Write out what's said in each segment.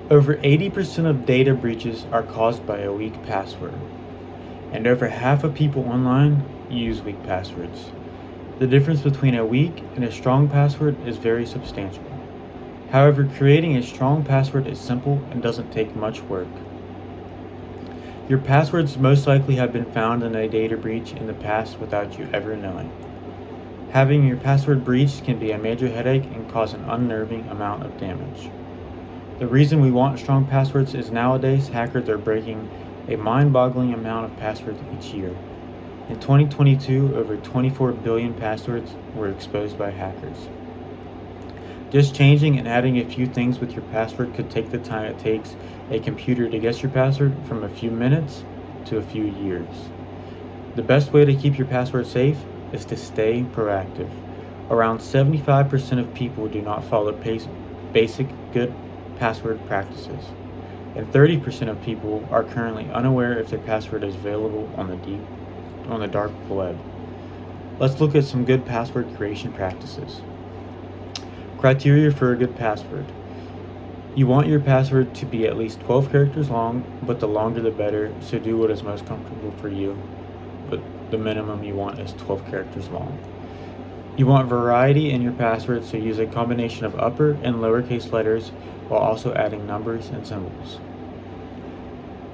Over 80% of data breaches are caused by a weak password, and over half of people online use weak passwords. The difference between a weak and a strong password is very substantial. However, creating a strong password is simple and doesn't take much work. Your passwords most likely have been found in a data breach in the past without you ever knowing. Having your password breached can be a major headache and cause an unnerving amount of damage. The reason we want strong passwords is nowadays hackers are breaking a mind-boggling amount of passwords each year. In 2022, over 24 billion passwords were exposed by hackers. Just changing and adding a few things with your password could take the time it takes a computer to guess your password from a few minutes to a few years. The best way to keep your password safe is to stay proactive. Around 75% of people do not follow basic good password practices, and 30% of people are currently unaware if their password is available on the dark web. Let's look at some good password creation practices. Criteria for a good password. You want your password to be at least 12 characters long, but the longer the better, so do what is most comfortable for you, but the minimum you want is 12 characters long. You want variety in your password, so use a combination of upper and lowercase letters while also adding numbers and symbols.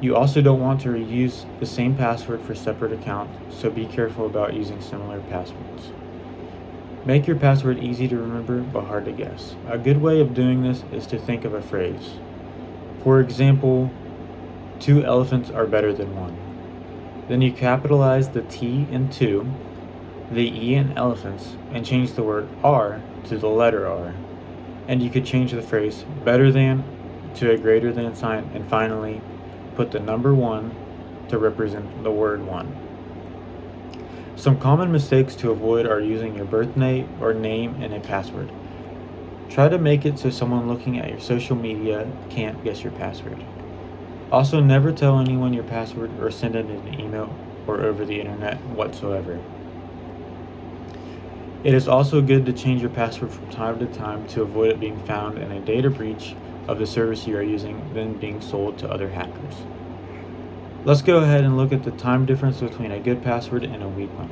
You also don't want to reuse the same password for separate accounts, so be careful about using similar passwords. Make your password easy to remember but hard to guess. A good way of doing this is to think of a phrase. For example, 2 elephants are better than 1. Then you capitalize the T in 2, the E in elephants, and change the word R to the letter R. And you could change the phrase better than to a greater than sign, and finally put the number 1 to represent the word 1. Some common mistakes to avoid are using your birthday or name in a password. Try to make it so someone looking at your social media can't guess your password. Also, never tell anyone your password or send it in an email or over the internet whatsoever. It is also good to change your password from time to time to avoid it being found in a data breach of the service you are using, then being sold to other hackers. Let's go ahead and look at the time difference between a good password and a weak one.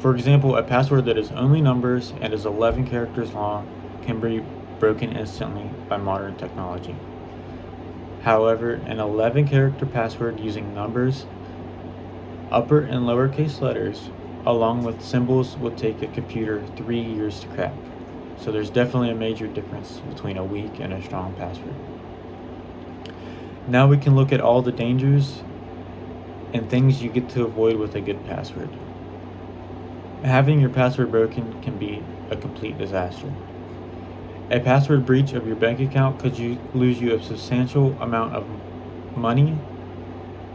For example, a password that is only numbers and is 11 characters long can be broken instantly by modern technology. However, an 11-character password using numbers, upper and lowercase letters, along with symbols would take a computer 3 years to crack. So there's definitely a major difference between a weak and a strong password. Now we can look at all the dangers and things you get to avoid with a good password. Having your password broken can be a complete disaster. A password breach of your bank account could lose you a substantial amount of money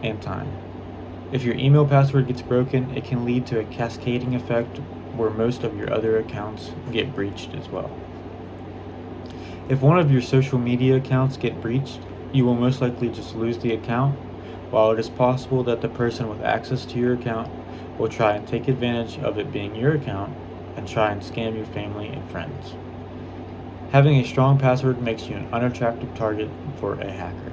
and time. If your email password gets broken, it can lead to a cascading effect where most of your other accounts get breached as well. If one of your social media accounts get breached, you will most likely just lose the account, while it is possible that the person with access to your account will try and take advantage of it being your account and try and scam your family and friends. Having a strong password makes you an unattractive target for a hacker.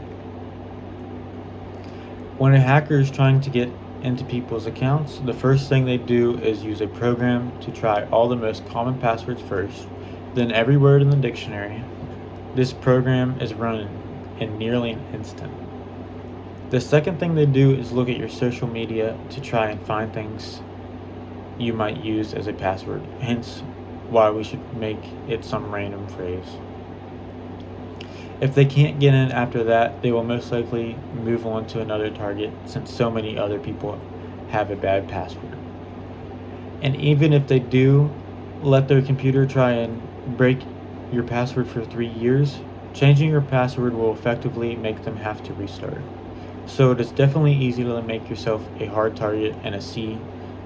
When a hacker is trying to get into people's accounts, the first thing they do is use a program to try all the most common passwords first, then every word in the dictionary. This program is run in nearly an instant. The second thing they do is look at your social media to try and find things you might use as a password, hence why we should make it some random phrase. If they can't get in after that, they will most likely move on to another target since so many other people have a bad password. And even if they do let their computer try and break your password for 3 years, changing your password will effectively make them have to restart. So it is definitely easy to make yourself a hard target in a sea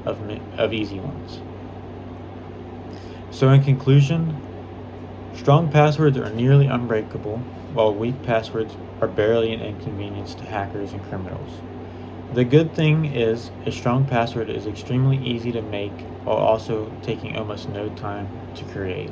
of easy ones. So in conclusion, strong passwords are nearly unbreakable, while weak passwords are barely an inconvenience to hackers and criminals. The good thing is, a strong password is extremely easy to make while also taking almost no time to create.